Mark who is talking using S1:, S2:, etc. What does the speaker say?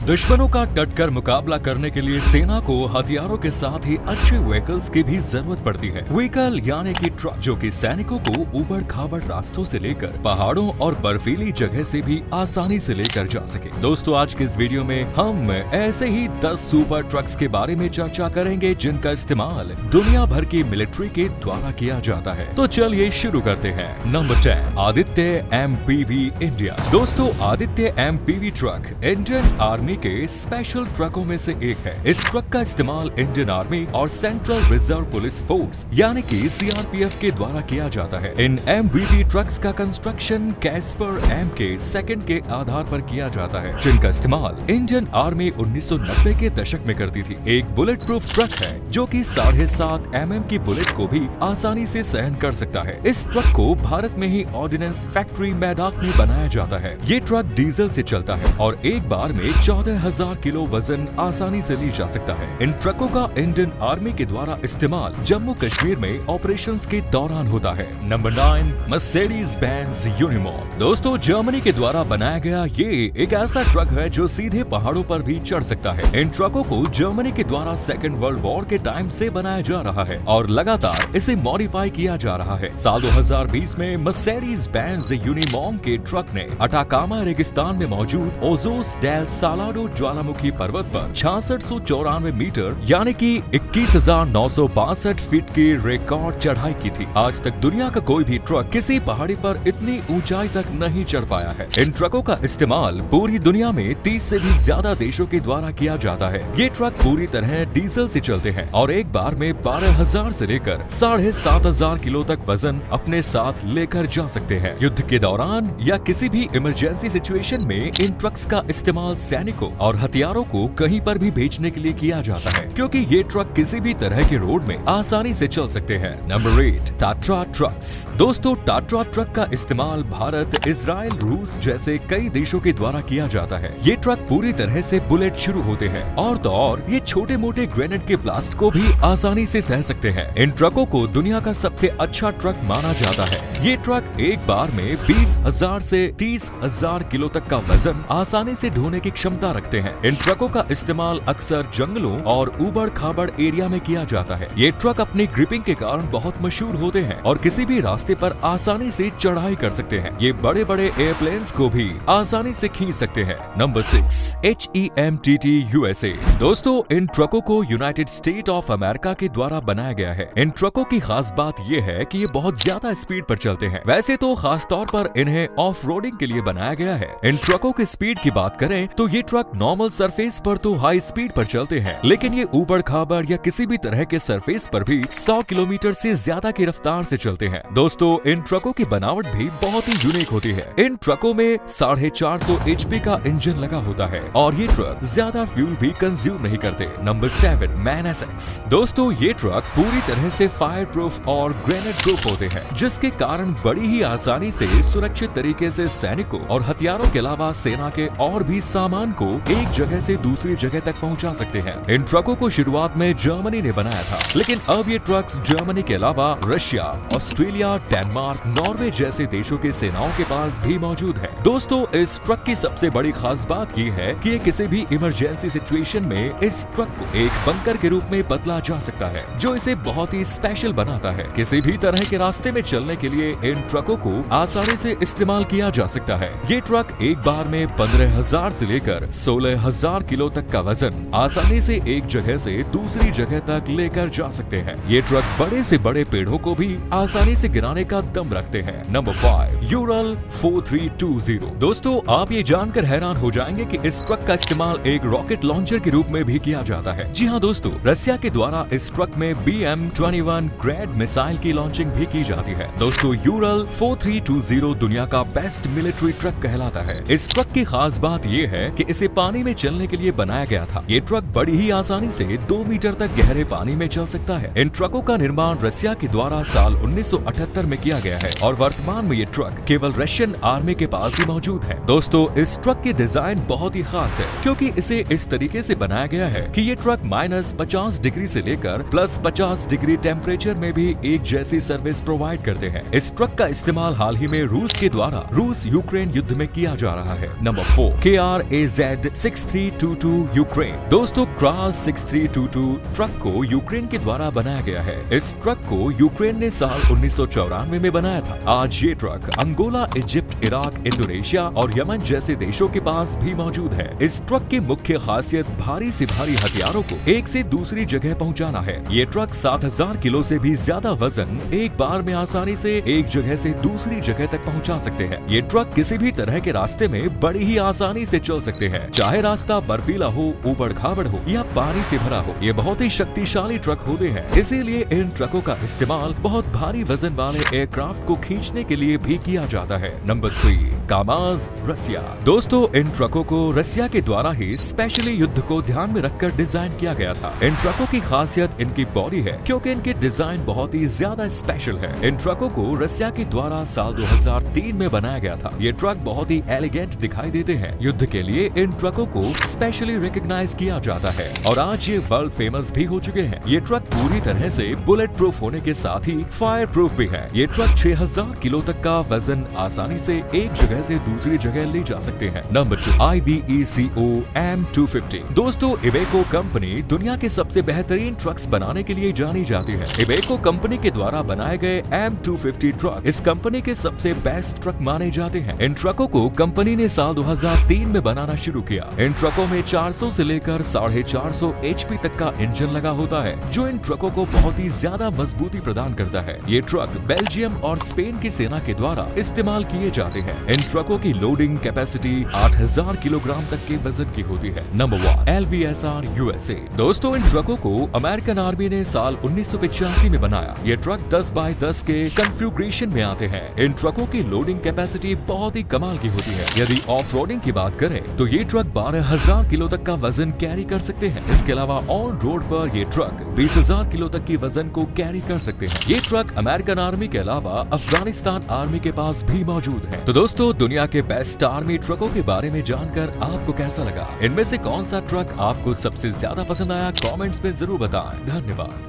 S1: दुश्मनों का डटकर मुकाबला करने के लिए सेना को हथियारों के साथ ही अच्छे व्हीकल्स की भी जरूरत पड़ती है। व्हीकल यानी कि ट्रक, जो कि सैनिकों को ऊबड़ खाबड़ रास्तों से लेकर पहाड़ों और बर्फीली जगह से भी आसानी से लेकर जा सके। दोस्तों, आज के इस वीडियो में हम ऐसे ही 10 सुपर ट्रक्स के बारे में चर्चा करेंगे जिनका इस्तेमाल दुनिया भर की मिलिट्री के द्वारा किया जाता है। तो चलिए शुरू करते हैं। Number 10, Aditya MPV India. दोस्तों, Aditya MPV truck Indian army के स्पेशल ट्रकों में से एक है। इस ट्रक का इस्तेमाल इंडियन आर्मी और सेंट्रल रिजर्व पुलिस फोर्स यानी कि CRPF के द्वारा किया जाता है। इन MPV ट्रक्स का कंस्ट्रक्शन कैस्पर M के सेकंड के आधार पर किया जाता है, जिनका इस्तेमाल इंडियन आर्मी 1990 के दशक में करती थी। एक बुलेट प्रूफ ट्रक है जो कि 7.5 mm की बुलेट को भी आसानी से सहन कर सकता है। इस ट्रक को भारत में ही ऑर्डिनेंस फैक्ट्री मैदाक में बनाया जाता है। ये ट्रक डीजल से चलता है और एक बार में 14,000 किलो वजन आसानी से ली जा सकता है। इन ट्रकों का इंडियन आर्मी के द्वारा इस्तेमाल जम्मू कश्मीर में ऑपरेशंस के दौरान होता है। नंबर 9, मर्सिडीज बेंज यूनिमॉर्फ। दोस्तों, जर्मनी के द्वारा बनाया गया ये एक ऐसा ट्रक है जो सीधे पहाड़ों पर भी चढ़ सकता है। इन ट्रकों को जर्मनी के द्वारा सेकेंड वर्ल्ड वॉर के टाइम से बनाया जा रहा है और लगातार इसे मॉडिफाई किया जा रहा है। साल 2020 में मर्सिडीज बेंज यूनिमॉर्फ के ट्रक ने अटाकामा रेगिस्तान में मौजूद ओजोस डेल सालाडो ज्वालामुखी पर्वत पर 6694 मीटर यानी कि 21,962 फीट की रिकॉर्ड चढ़ाई की थी। आज तक दुनिया का कोई भी ट्रक किसी पहाड़ी पर इतनी ऊंचाई तक नहीं चढ़ पाया है। इन ट्रकों का इस्तेमाल पूरी दुनिया में 30 से भी ज्यादा देशों के द्वारा किया जाता है। ये ट्रक पूरी तरह डीजल से चलते हैं और एक बार में 12,000 से लेकर 7,500 किलो तक वजन अपने साथ लेकर जा सकते हैं। युद्ध के दौरान या किसी भी इमरजेंसी सिचुएशन में इन ट्रक्स का इस्तेमाल सैनिकों और हथियारों को कहीं पर भी भेजने के लिए किया जाता है, क्योंकि ये ट्रक किसी भी तरह के रोड में आसानी से चल सकते हैं। Number 8, टाट्रा trucks. दोस्तों, टाट्रा ट्रक का इस्तेमाल भारत, इजराइल, रूस जैसे कई देशों के द्वारा किया जाता है। ये ट्रक पूरी तरह से बुलेट शुरू होते हैं और तो और ये छोटे मोटे ग्रेनेड के ब्लास्ट को भी आसानी से सह सकते हैं। इन ट्रकों को दुनिया का सबसे अच्छा ट्रक माना जाता है। ये ट्रक एक बार में 20,000 से 30,000 किलो तक का वजन आसानी से ढोने की क्षमता रखते हैं। इन ट्रकों का इस्तेमाल अक्सर जंगलों और ऊबड़ खाबड़ एरिया में किया जाता है। ये ट्रक अपनी ग्रिपिंग के कारण बहुत मशहूर होते हैं और किसी भी रास्ते पर आसानी से चढ़ाई कर सकते हैं। ये बड़े बड़े एयरप्लेन्स को भी आसानी से खींच सकते हैं। Number 6, HEMTT USA। दोस्तों, इन ट्रकों को यूनाइटेड स्टेट ऑफ अमेरिका के द्वारा बनाया गया है। इन ट्रकों की खास बात ये है कि ये बहुत ज्यादा स्पीड पर चलते हैं। वैसे तो खास तौर पर इन्हें ऑफ रोडिंग के लिए बनाया गया है। इन ट्रकों की स्पीड की बात करें तो ये ट्रक नॉर्मल सरफेस पर तो हाई स्पीड पर चलते हैं, लेकिन ये ऊबड़ खाबड़ या किसी भी तरह के सरफेस पर भी 100 किलोमीटर से ज्यादा की रफ्तार से चलते हैं। दोस्तों, इन ट्रकों की बनावट भी बहुत ही यूनिक होती है। इन ट्रकों में 450 HP का इंजन लगा होता है और ये ट्रक ज्यादा फ्यूल भी कंज्यूम नहीं करते। Number 7, man Essex. दोस्तों, ये ट्रक पूरी तरह से फायर प्रूफ और ग्रेनेड प्रूफ होते हैं, जिसके कारण बड़ी ही आसानी से सुरक्षित तरीके से सैनिकों और हथियारों के अलावा सेना के और भी सामान को एक जगह से दूसरी जगह तक पहुंचा सकते हैं। इन ट्रकों को शुरुआत में जर्मनी ने बनाया था, लेकिन अब ये ट्रक्स जर्मनी के अलावा रशिया, ऑस्ट्रेलिया, डेनमार्क, नॉर्वे जैसे देशों के सेनाओं के पास भी मौजूद है। दोस्तों, इस ट्रक की सबसे बड़ी खास बात ये है कि ये किसी भी इमरजेंसी सिचुएशन में इस ट्रक को एक बंकर के रूप में बदला जा सकता है, जो इसे बहुत ही स्पेशल बनाता है। किसी भी तरह के रास्ते में चलने के लिए इन ट्रकों को आसानी से इस्तेमाल किया जा सकता है। ये ट्रक एक बार में 15,000 से लेकर 16,000 किलो तक का वजन आसानी से एक जगह से दूसरी जगह तक लेकर जा सकते हैं। ये ट्रक बड़े से बड़े पेड़ों को भी आसानी से गिराने का दम रखते हैं। Number 5, Ural 4320। दोस्तों, आप ये जानकर हैरान हो जाएंगे कि इस ट्रक का इस्तेमाल एक रॉकेट लॉन्चर के रूप में भी किया जाता है। जी हाँ दोस्तों, रसिया के द्वारा इस ट्रक में BM-21 ग्रेड मिसाइल की लॉन्चिंग भी की जाती है। दोस्तों, यूरल 4320 दुनिया का बेस्ट मिलिट्री ट्रक कहलाता है। इस ट्रक की खास बात ये है कि इसे पानी में चलने के लिए बनाया गया था। ये ट्रक बड़ी ही आसानी से 2 मीटर तक गहरे पानी में चल सकता है। इन ट्रकों का निर्माण रसिया के द्वारा साल 1978 में किया गया है और वर्तमान में ये ट्रक केवल रशियन आर्मी के पास ही मौजूद है। दोस्तों, इस ट्रक की डिजाइन बहुत ही खास है, क्योंकि इसे इस तरीके से बनाया गया है कि ये ट्रक -50 डिग्री से लेकर +50 डिग्री टेम्परेचर में भी एक जैसी सर्विस प्रोवाइड करते हैं। इस ट्रक का इस्तेमाल हाल ही में रूस के द्वारा रूस यूक्रेन युद्ध में किया जा रहा है। Number 4, KRAZ 6322 Ukraine. दोस्तों क्रास 6322 ट्रक को यूक्रेन के द्वारा बनाया गया है। इस ट्रक को यूक्रेन ने साल 1994 में बनाया था। आज ये truck Angola, Egypt, Iraq, Indonesia और यमन जैसे देशों के पास भी मौजूद है। इस ट्रक की मुख्य खासियत भारी से भारी हथियारों को एक से दूसरी जगह पहुंचाना है। ये ट्रक 7000 किलो से भी ज्यादा वजन एक बार में आसानी से एक जगह से दूसरी जगह तक पहुंचा सकते हैं। ये ट्रक किसी भी तरह के रास्ते में बड़ी ही आसानी से चल सकते हैं, चाहे रास्ता बर्फीला हो, ऊबड़ खाबड़ हो या पानी से भरा हो। ये बहुत ही शक्तिशाली ट्रक होते हैं, इसीलिए इन ट्रकों का इस्तेमाल बहुत भारी वजन वाले एयरक्राफ्ट को खींचने के लिए भी किया जाता है। नंबर 3, कामाज, रसिया। दोस्तों इन ट्रकों को रसिया के द्वारा ही स्पेशली युद्ध को ध्यान में रखकर डिजाइन किया गया था। इन ट्रकों की खासियत इनकी बॉडी है, क्योंकि इनकी डिजाइन बहुत ही ज्यादा स्पेशल है। इन ट्रकों को रसिया के द्वारा साल 2003 में बनाया गया था। ये ट्रक बहुत ही एलिगेंट दिखाई देते हैं। युद्ध के लिए इन ट्रकों को स्पेशली रिकॉग्नाइज किया जाता है और आज ये वर्ल्ड फेमस भी हो चुके हैं। ये ट्रक पूरी तरह से बुलेट प्रूफ होने के साथ ही फायर प्रूफ भी है। ये ट्रक 6000 किलो तक का वजन आसानी से एक जगह से दूसरी जगह ले जा सकते हैं। Number 2, IBECO M250। दोस्तों इवेको कंपनी दुनिया के सबसे बेहतरीन ट्रक्स बनाने के लिए जानी जाती है। इवेको कंपनी के द्वारा बनाए गए M250 ट्रक इस कंपनी के सबसे बेस्ट ट्रक माने जाते हैं। इन ट्रकों को कंपनी ने साल 2003 में बनाना शुरू किया। इन ट्रकों में 400 से लेकर 450 HP तक का इंजन लगा होता है, जो इन ट्रकों को बहुत ही ज्यादा मजबूती प्रदान करता है। ये ट्रक बेल्जियम और स्पेन की सेना के द्वारा इस्तेमाल किए जाते हैं। इन ट्रकों की लोडिंग कैपेसिटी 8000 किलोग्राम तक के वजन की होती है। Number 1, LVSR USA। दोस्तों इन ट्रकों को अमेरिकन आर्मी ने साल 1985 में बनाया। ये ट्रक 10x10 के कॉन्फ़िगरेशन में आते हैं। इन ट्रकों की लोडिंग कैपेसिटी बहुत ही कमाल की होती है। यदि ऑफ रोडिंग की बात करें तो ये ट्रक 12000 किलो तक का वजन कैरी कर सकते हैं। इसके अलावा ऑन रोड पर ये ट्रक 20000 किलो तक की वजन को कैरी कर सकते हैं। ये ट्रक अमेरिकन आर्मी के अलावा अफगानिस्तान आर्मी के पास भी मौजूद है। तो दोस्तों दुनिया के बेस्ट आर्मी ट्रकों के बारे में जानकर आपको कैसा लगा? इनमें से कौन सा ट्रक आपको सबसे ज्यादा पसंद आया? कमेंट्स में जरूर बताएं। धन्यवाद।